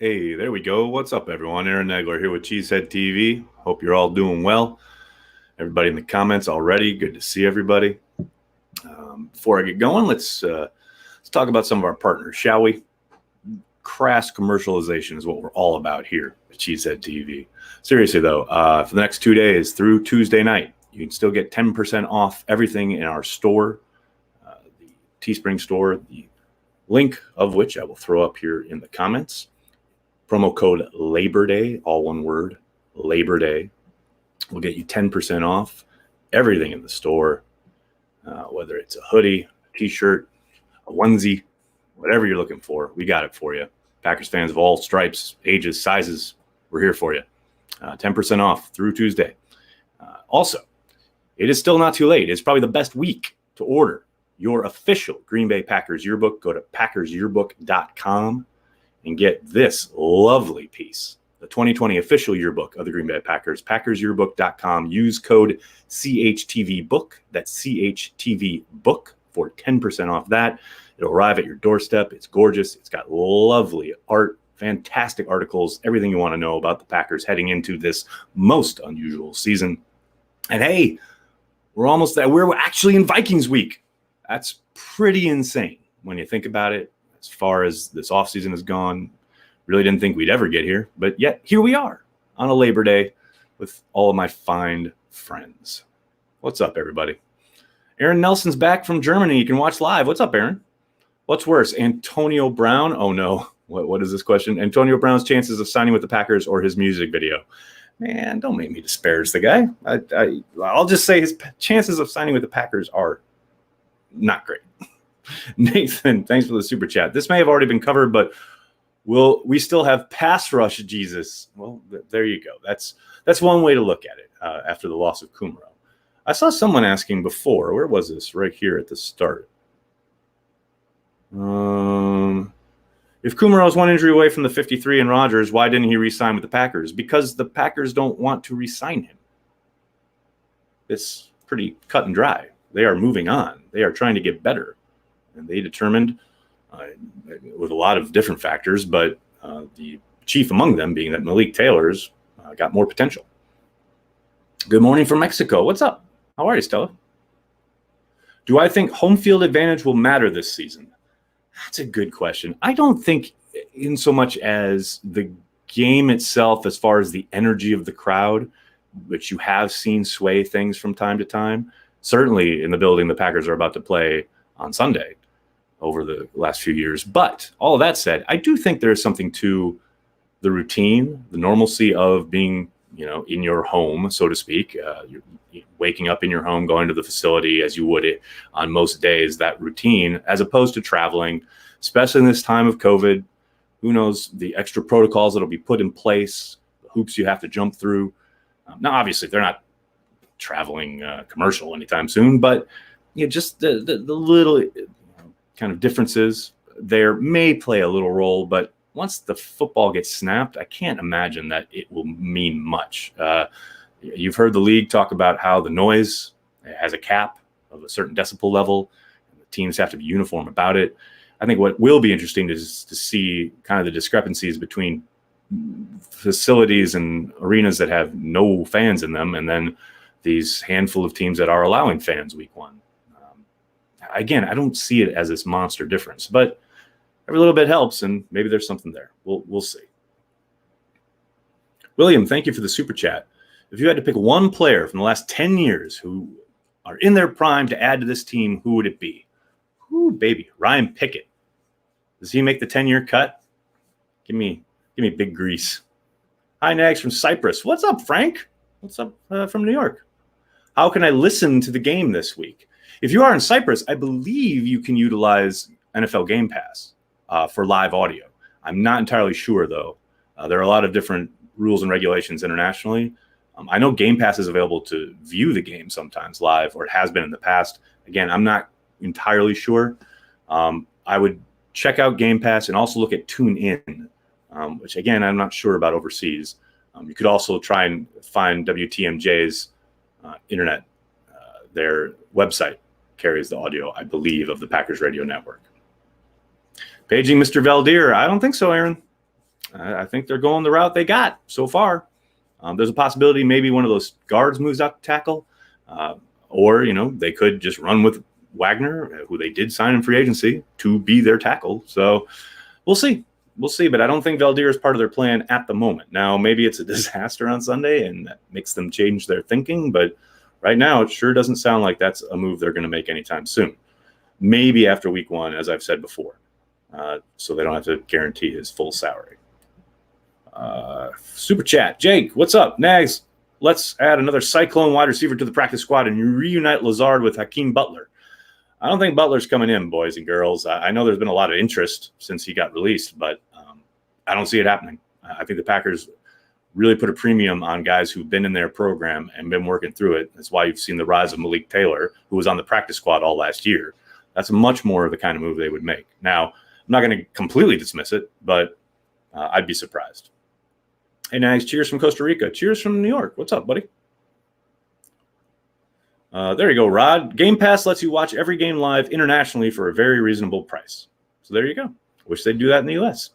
Hey, there we go. What's up, everyone? Aaron Negler here with Cheesehead TV. Hope you're all doing well. Everybody in the comments already. Good to see everybody. Before I get going, let's talk about some of our partners, shall we? Crass commercialization is what we're all about here at Cheesehead TV. Seriously, though, for the next 2 days through Tuesday night, you can still get 10% off everything in our store, the Teespring store, the link of which I will throw up here in the comments. Promo code Labor Day, all one word, Labor Day, will get you 10% off everything in the store, whether it's a hoodie, a t-shirt, a onesie, whatever you're looking for, we got it for you. Packers fans of all stripes, ages, sizes, we're here for you. 10% off through Tuesday. Also, it is still not too late. It's probably the best week to order your official Green Bay Packers yearbook. Go to packersyearbook.com. and get this lovely piece, the 2020 official yearbook of the Green Bay Packers, packersyearbook.com. Use code CHTVBOOK, that's CHTVBOOK, for 10% off that. It'll arrive at your doorstep. It's gorgeous. It's got lovely art, fantastic articles, everything you want to know about the Packers heading into this most unusual season. And hey, we're almost there. We're actually in Vikings week. That's pretty insane when you think about it. As far as this offseason has gone, really didn't think we'd ever get here. But yet, here we are on a Labor Day with all of my fine friends. What's up, everybody? Aaron Nelson's back from Germany. You can watch live. What's up, Aaron? What's worse, Antonio Brown? Oh, no. What is this question? Antonio Brown's chances of signing with the Packers or his music video? Man, don't make me disparage the guy. I'll just say his chances of signing with the Packers are not great. Nathan, thanks for the super chat. This may have already been covered, but we still have pass rush Jesus? Well, there you go. That's one way to look at it after the loss of Kumaro. I saw someone asking before, where was this? Right here at the start. If Kumaro is one injury away from the 53 and Rodgers, why didn't he re-sign with the Packers? Because the Packers don't want to re-sign him. It's pretty cut and dry. They are moving on. They are trying to get better. And they determined, with a lot of different factors, but the chief among them being that Malik Taylor's got more potential. Good morning from Mexico. What's up? How are you, Stella? Do I think home field advantage will matter this season? That's a good question. I don't think in so much as the game itself, as far as the energy of the crowd, which you have seen sway things from time to time. Certainly in the building the Packers are about to play on Sunday over the last few years. But all of that said, I do think there is something to the routine, the normalcy of being, in your home, so to speak. You're waking up in your home, going to the facility as you would it on most days, that routine, as opposed to traveling, especially in this time of COVID. Who knows the extra protocols that'll be put in place, the hoops you have to jump through. Now, obviously, they're not traveling commercial anytime soon, but just the little kind of differences there may play a little role, but once the football gets snapped, I can't imagine that it will mean much. You've heard the league talk about how the noise has a cap of a certain decibel level. The teams have to be uniform about it. I think what will be interesting is to see kind of the discrepancies between facilities and arenas that have no fans in them and then these handful of teams that are allowing fans week one. Again, I don't see it as this monster difference, but every little bit helps, and maybe there's something there. We'll see. William, thank you for the super chat. If you had to pick one player from the last 10 years who are in their prime to add to this team, who would it be? Ooh, baby, Ryan Pickett. Does he make the 10-year cut? Give me big grease. Hi, Nags from Cyprus. What's up, Frank? What's up from New York? How can I listen to the game this week? If you are in Cyprus, I believe you can utilize NFL Game Pass for live audio. I'm not entirely sure, though. There are a lot of different rules and regulations internationally. I know Game Pass is available to view the game sometimes live, or it has been in the past. Again, I'm not entirely sure. I would check out Game Pass and also look at TuneIn, which, again, I'm not sure about overseas. You could also try and find WTMJ's internet. Their website carries the audio, I believe, of the Packers Radio Network. Paging Mr. Valdir. I don't think so, Aaron. I think they're going the route they got so far. There's a possibility maybe one of those guards moves out to tackle, or they could just run with Wagner, who they did sign in free agency, to be their tackle. So we'll see. But I don't think Valdir is part of their plan at the moment. Now, maybe it's a disaster on Sunday and that makes them change their thinking, but right now it sure doesn't sound like that's a move they're going to make anytime soon. Maybe after week 1, as I've said before, so they don't have to guarantee his full salary. Super chat. Jake, what's up? Nags, let's add another Cyclone wide receiver to the practice squad and reunite Lazard with Hakeem Butler. I don't think Butler's coming in, boys and girls. I know there's been a lot of interest since he got released, but I don't see it happening. I think the Packers really put a premium on guys who've been in their program and been working through it. That's why you've seen the rise of Malik Taylor, who was on the practice squad all last year. That's much more of the kind of move they would make. Now, I'm not going to completely dismiss it, but I'd be surprised. Hey, Nags, cheers from Costa Rica. Cheers from New York. What's up, buddy? There you go, Rod. Game Pass lets you watch every game live internationally for a very reasonable price. So there you go. Wish they'd do that in the U.S.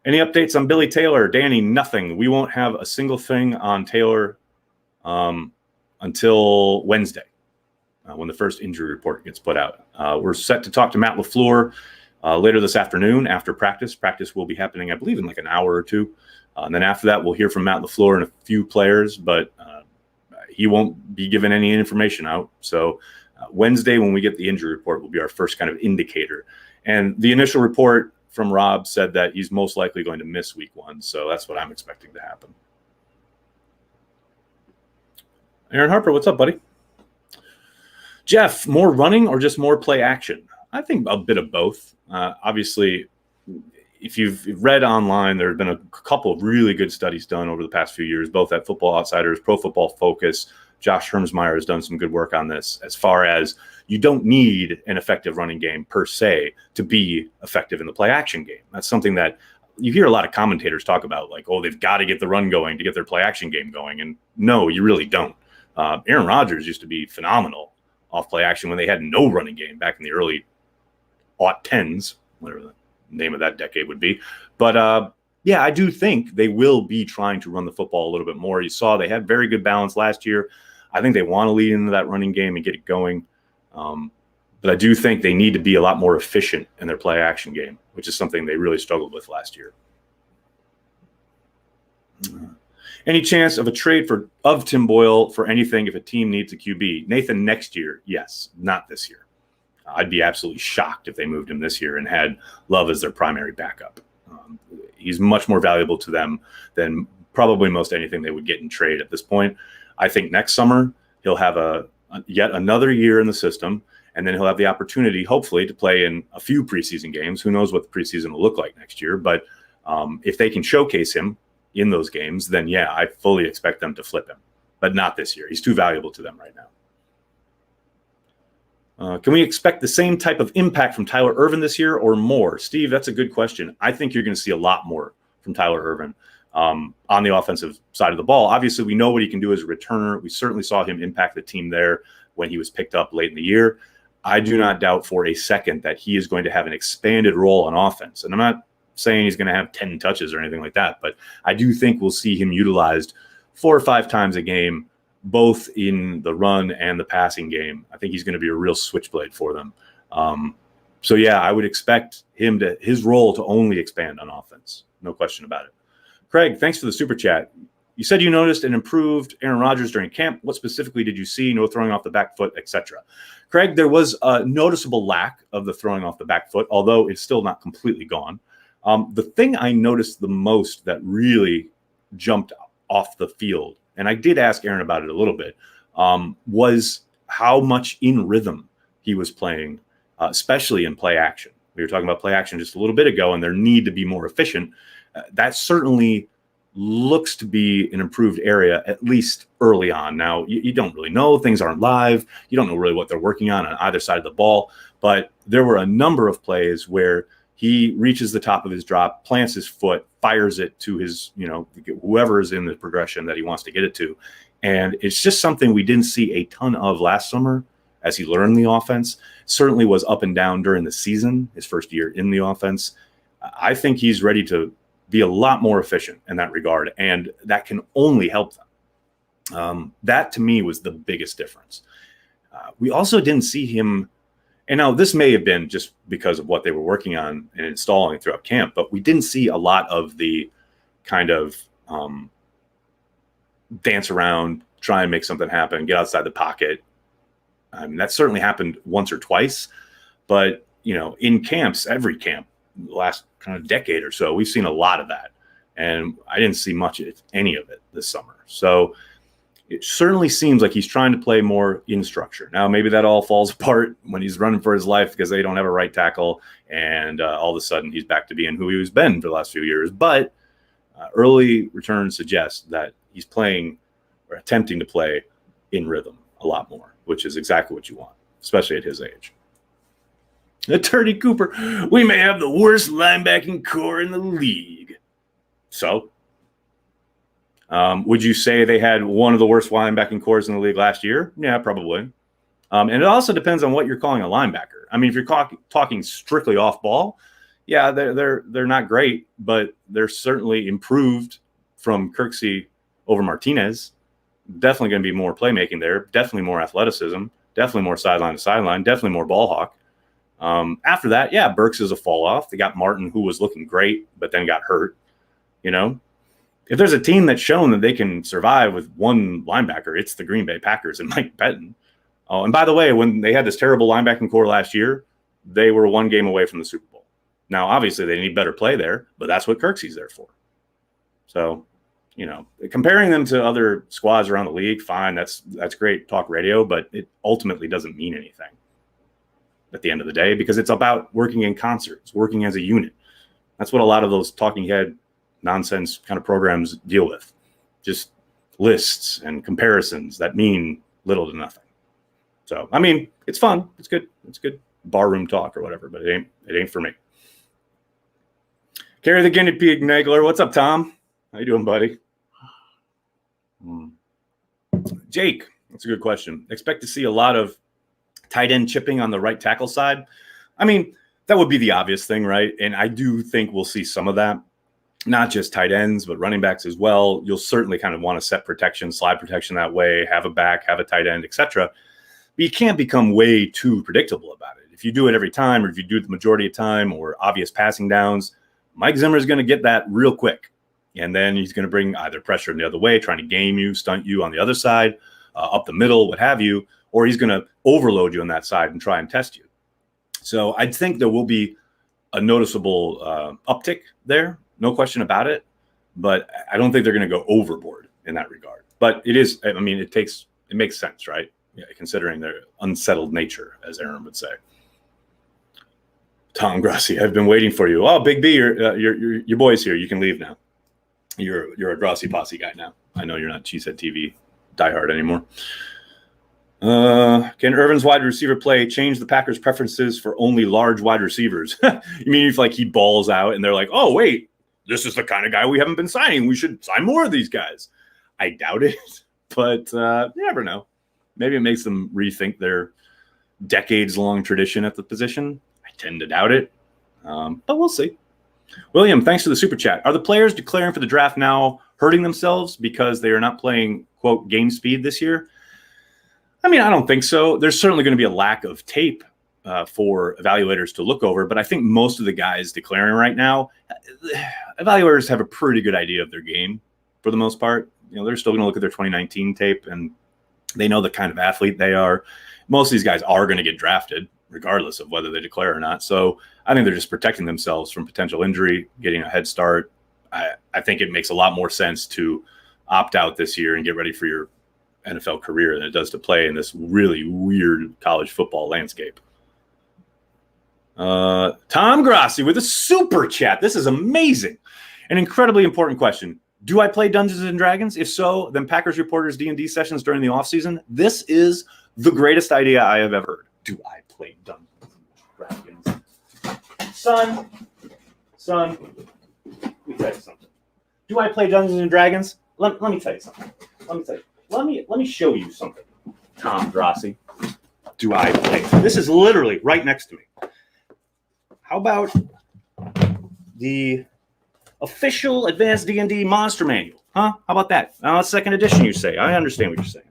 Any updates on Billy Taylor? Danny, nothing. We won't have a single thing on Taylor until Wednesday when the first injury report gets put out. We're set to talk to Matt LaFleur later this afternoon after practice. Practice will be happening, I believe, in like an hour or two. And then after that, we'll hear from Matt LaFleur and a few players, but he won't be giving any information out. So Wednesday, when we get the injury report, will be our first kind of indicator. And the initial report from Rob said that he's most likely going to miss week 1. So that's what I'm expecting to happen. Aaron Harper, what's up, buddy? Jeff, more running or just more play action? I think a bit of both. Obviously, if you've read online, there have been a couple of really good studies done over the past few years, both at Football Outsiders, Pro Football Focus. Josh Hermsmeyer has done some good work on this as far as you don't need an effective running game per se to be effective in the play action game. That's something that you hear a lot of commentators talk about, like, oh, they've got to get the run going to get their play action game going. And no, you really don't. Aaron Rodgers used to be phenomenal off play action when they had no running game back in the early aught tens, whatever the name of that decade would be. But yeah, I do think they will be trying to run the football a little bit more. You saw they had very good balance last year. I think they want to lead into that running game and get it going. But I do think they need to be a lot more efficient in their play action game, which is something they really struggled with last year. Any chance of a trade of Tim Boyle for anything if a team needs a QB? Nathan, next year, yes, not this year. I'd be absolutely shocked if they moved him this year and had Love as their primary backup. He's much more valuable to them than probably most anything they would get in trade at this point. I think next summer he'll have yet another year in the system, and then he'll have the opportunity, hopefully, to play in a few preseason games. Who knows what the preseason will look like next year? But if they can showcase him in those games, then yeah, I fully expect them to flip him. But not this year. He's too valuable to them right now. Can we expect the same type of impact from Tyler Ervin this year or more? Steve, that's a good question. I think you're going to see a lot more from Tyler Ervin on the offensive side of the ball. Obviously, we know what he can do as a returner. We certainly saw him impact the team there when he was picked up late in the year. I do not doubt for a second that he is going to have an expanded role on offense. And I'm not saying he's going to have 10 touches or anything like that, but I do think we'll see him utilized 4 or 5 times a game, both in the run and the passing game. I think he's going to be a real switchblade for them. So yeah, I would expect his role to only expand on offense. No question about it. Craig, thanks for the super chat. You said you noticed an improved Aaron Rodgers during camp. What specifically did you see? No throwing off the back foot, etc. Craig, there was a noticeable lack of the throwing off the back foot, although it's still not completely gone. The thing I noticed the most that really jumped off the field, and I did ask Aaron about it a little bit, was how much in rhythm he was playing, especially in play action. We were talking about play action just a little bit ago and their need to be more efficient. That certainly looks to be an improved area, at least early on. Now, you don't really know. Things aren't live. You don't know really what they're working on either side of the ball. But there were a number of plays where he reaches the top of his drop, plants his foot, fires it to his, whoever is in the progression that he wants to get it to. And it's just something we didn't see a ton of last summer as he learned the offense. Certainly was up and down during the season, his first year in the offense. I think he's ready to be a lot more efficient in that regard, and that can only help them. That to me was the biggest difference. We also didn't see him, and now this may have been just because of what they were working on and installing throughout camp, but we didn't see a lot of the kind of dance around, try and make something happen, get outside the pocket. I mean, that certainly happened once or twice, but in camps, every camp, the last kind of decade or so, we've seen a lot of that, and I didn't see much of any of it this summer. So it certainly seems like he's trying to play more in structure. Now, maybe that all falls apart when he's running for his life because they don't have a right tackle, and all of a sudden he's back to being who he's been for the last few years. But early returns suggest that he's playing or attempting to play in rhythm a lot more, which is exactly what you want, especially at his age. Attorney Cooper, we may have the worst linebacking core in the league. So, would you say they had one of the worst linebacking cores in the league last year? Yeah, probably. And it also depends on what you're calling a linebacker. I mean, if you're talking strictly off ball, yeah, they're not great, but they're certainly improved from Kirksey over Martinez. Definitely going to be more playmaking there. Definitely more athleticism. Definitely more sideline to sideline. Definitely more ball hawk. After that, yeah, Burks is a fall off. They got Martin, who was looking great, but then got hurt. If there's a team that's shown that they can survive with one linebacker, it's the Green Bay Packers and Mike Pettin. Oh, and by the way, when they had this terrible linebacking core last year, they were one game away from the Super Bowl. Now, obviously, they need better play there, but that's what Kirksey's there for. So, comparing them to other squads around the league, fine, that's great talk radio, but it ultimately doesn't mean anything at the end of the day because it's about working in concert. It's working as a unit. That's what a lot of those talking head nonsense kind of programs deal with. Just lists and comparisons that mean little to nothing. So, I mean, it's fun. It's good. It's good barroom talk or whatever, but it ain't for me. Carry the guinea pig, Nagler. What's up, Tom? How you doing, buddy? Jake, that's a good question. Expect to see a lot of tight end chipping on the right tackle side. I mean, that would be the obvious thing, right? And I do think we'll see some of that. Not just tight ends, but running backs as well. You'll certainly kind of want to set protection, slide protection that way, have a back, have a tight end, etc. But you can't become way too predictable about it. If you do it every time, or if you do it the majority of time, or obvious passing downs, Mike Zimmer is going to get that real quick. And then he's going to bring either pressure in the other way, trying to game you, stunt you on the other side, up the middle, what have you, or he's going to overload you on that side and try and test you. So I think there will be a noticeable uptick there, no question about it. But I don't think they're going to go overboard in that regard. But it is, I mean, it makes sense, right? Yeah, considering their unsettled nature, as Aaron would say. Tom Grassi, I've been waiting for you. Oh, Big B, your boy's here. You can leave now. You're a Grassi Posse guy now. I know you're not Cheesehead TV diehard anymore. Can Irvin's wide receiver play change the Packers' preferences for only large wide receivers? You mean if like he balls out and they're like, oh, wait, this is the kind of guy we haven't been signing. We should sign more of these guys. I doubt it, but you never know. Maybe it makes them rethink their decades-long tradition at the position. I tend to doubt it, but we'll see. William, thanks for the super chat. Are the players declaring for the draft now hurting themselves because they are not playing, quote, game speed this year? I mean, I don't think so. There's certainly going to be a lack of tape for evaluators to look over, but I think most of the guys declaring right now, evaluators have a pretty good idea of their game for the most part. They're still going to look at their 2019 tape, and they know the kind of athlete they are. Most of these guys are going to get drafted, regardless of whether they declare or not. So I think they're just protecting themselves from potential injury, getting a head start. I think it makes a lot more sense to opt out this year and get ready for your NFL career than it does to play in this really weird college football landscape. Tom Grassi with a super chat. This is amazing. An incredibly important question. Do I play Dungeons and Dragons? If so, then Packers Reporters D&D sessions during the offseason. This is the greatest idea I have ever heard. Do I play Dungeons and Dragons? Son, let me tell you something. Do I play Dungeons and Dragons? Let me tell you something. Let me show you something. Tom Grassi. Do I play? This is literally right next to me. How about the Official Advanced D&D Monster Manual. Huh? How about that? It's second edition, you say. I understand what you're saying.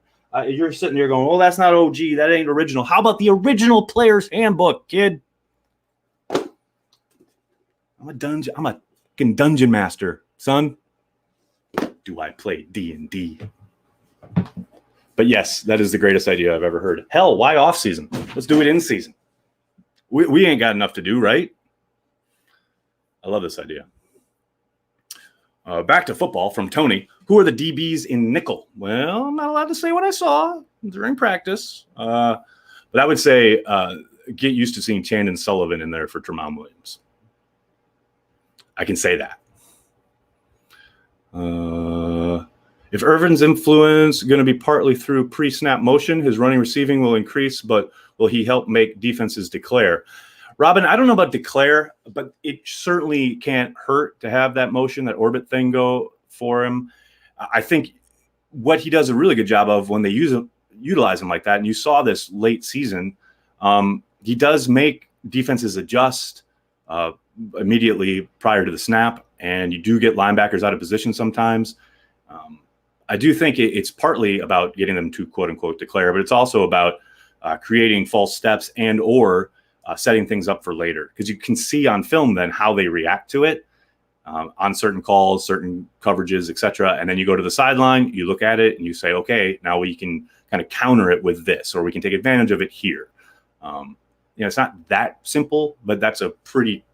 You're sitting there going, well, that's not OG. That ain't original. How about the original Player's Handbook, kid? I'm a dungeon master, son. Do I play D&D? But yes, that is the greatest idea I've ever heard. Hell, why off season? Let's do it in season. We ain't got enough to do, right? I love this idea. Back to football from Tony. Who are the DBs in nickel? Well, I'm not allowed to say what I saw during practice. But I would say get used to seeing Chandon Sullivan in there for Tramon Williams. I can say that. If Irvin's influence going to be partly through pre-snap motion, his running receiving will increase, but will he help make defenses declare? Robin, I don't know about declare, but it certainly can't hurt to have that motion, that orbit thing go for him. I think what he does a really good job of when they utilize him like that, and you saw this late season, he does make defenses adjust immediately prior to the snap, and you do get linebackers out of position sometimes. I do think it's partly about getting them to quote unquote declare, but it's also about creating false steps and or setting things up for later, because you can see on film then how they react to it on certain calls, certain coverages, etc. And then you go to the sideline, you look at it, and you say, okay, now we can kind of counter it with this, or we can take advantage of it here. It's not that simple, but that's a pretty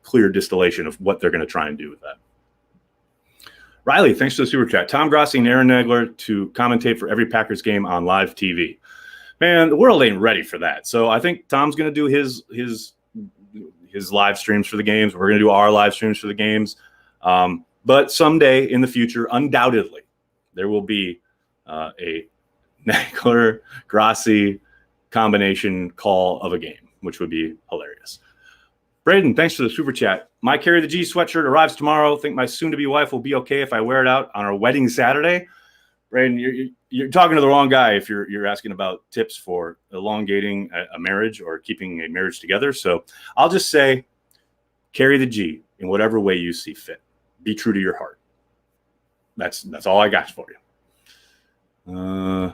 clear distillation of what they're going to try and do with that. Riley, thanks for the super chat. Tom Grossi and Aaron Nagler to commentate for every Packers game on live TV. Man, the world ain't ready for that. So I think Tom's going to do his live streams for the games. We're going to do our live streams for the games. But someday in the future, undoubtedly, there will be a Nagler Grossi combination call of a game, which would be hilarious. Braden, thanks for the super chat. My Carry the G sweatshirt arrives tomorrow. Think my soon-to-be wife will be okay if I wear it out on our wedding Saturday. Braden, you're talking to the wrong guy if you're asking about tips for elongating a marriage or keeping a marriage together. So I'll just say, carry the G in whatever way you see fit. Be true to your heart. That's all I got for you.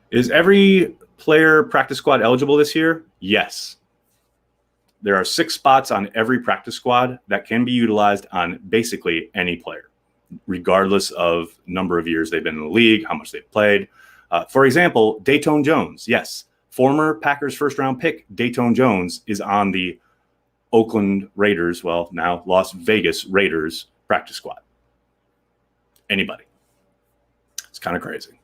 Is every player practice squad eligible this year? Yes. There are 6 spots on every practice squad that can be utilized on basically any player, regardless of number of years they've been in the league, how much they've played. For example, Dayton Jones. Yes, former Packers first-round pick Dayton Jones is on the Oakland Raiders, well, now Las Vegas Raiders practice squad. Anybody. It's kind of crazy.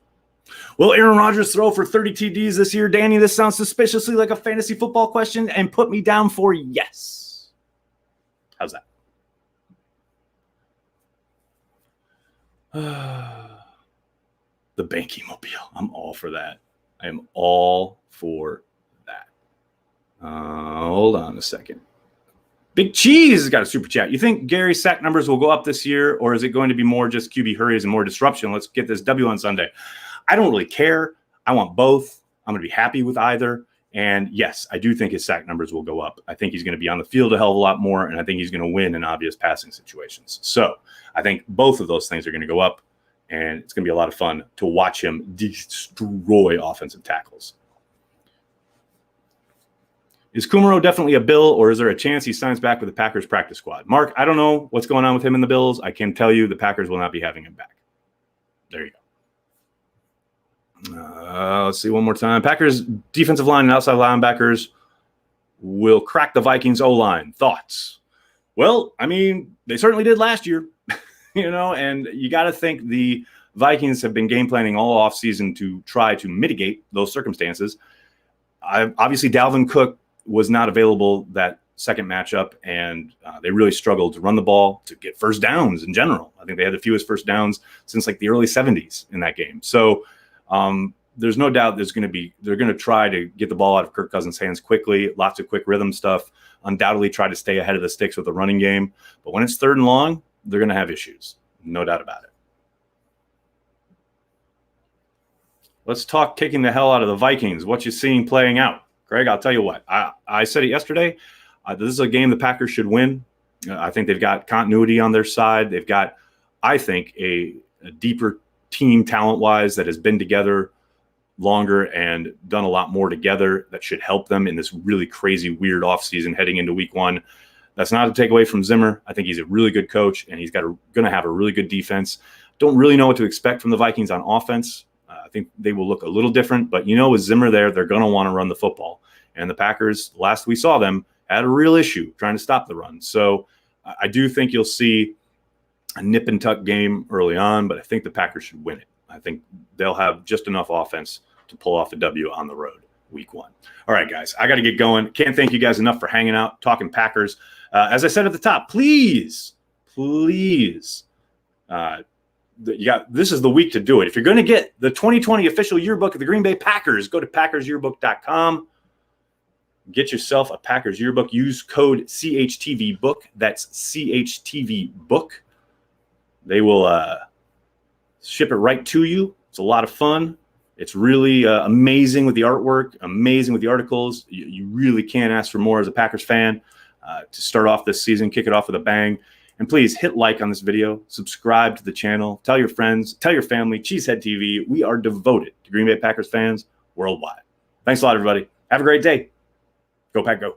Will Aaron Rodgers throw for 30 TDs this year? Danny, this sounds suspiciously like a fantasy football question, and put me down for yes. How's that? The banking mobile. I'm all for that. I am all for that. Hold on a second. Big Cheese has got a super chat. You think Gary's sack numbers will go up this year, or is it going to be more just QB hurries and more disruption? Let's get this W on Sunday. I don't really care. I want both. I'm going to be happy with either. And yes, I do think his sack numbers will go up. I think he's going to be on the field a hell of a lot more, and I think he's going to win in obvious passing situations. So I think both of those things are going to go up, and it's going to be a lot of fun to watch him destroy offensive tackles. Is Kumaro definitely a Bill, or is there a chance he signs back with the Packers practice squad? Mark, I don't know what's going on with him and the Bills. I can tell you the Packers will not be having him back. There you go. Let's see one more time. Packers defensive line and outside linebackers will crack the Vikings O-line. Thoughts? Well, I mean, they certainly did last year, and you got to think the Vikings have been game planning all offseason to try to mitigate those circumstances. Obviously, Dalvin Cook was not available that second matchup, and they really struggled to run the ball, to get first downs in general. I think they had the fewest first downs since like the early 70s in that game. So there's no doubt they're going to try to get the ball out of Kirk Cousins' hands quickly, lots of quick rhythm stuff, undoubtedly try to stay ahead of the sticks with the running game. But when it's third and long, they're going to have issues. No doubt about it. Let's talk kicking the hell out of the Vikings. What you seeing playing out? Greg, I'll tell you what. I said it yesterday. This is a game the Packers should win. I think they've got continuity on their side. They've got, I think, a deeper team talent-wise that has been together longer and done a lot more together that should help them in this really crazy, weird offseason heading into week 1. That's not to take away from Zimmer. I think he's a really good coach, and he's going to have a really good defense. Don't really know what to expect from the Vikings on offense. I think they will look a little different, but with Zimmer there, they're going to want to run the football. And the Packers, last we saw them, had a real issue trying to stop the run. So I do think you'll see a nip and tuck game early on, but I think the Packers should win it. I think they'll have just enough offense to pull off a W on the road week 1. All right, guys, I got to get going. Can't thank you guys enough for hanging out, talking Packers. As I said at the top, please, this is the week to do it. If you're going to get the 2020 official yearbook of the Green Bay Packers, go to packersyearbook.com. Get yourself a Packers yearbook. Use code CHTVBook. That's CHTVBook. They will ship it right to you. It's a lot of fun. It's really amazing with the artwork, amazing with the articles. You really can't ask for more as a Packers fan to start off this season, kick it off with a bang. And please hit like on this video, subscribe to the channel, tell your friends, tell your family, Cheesehead TV. We are devoted to Green Bay Packers fans worldwide. Thanks a lot, everybody. Have a great day. Go Pack, go.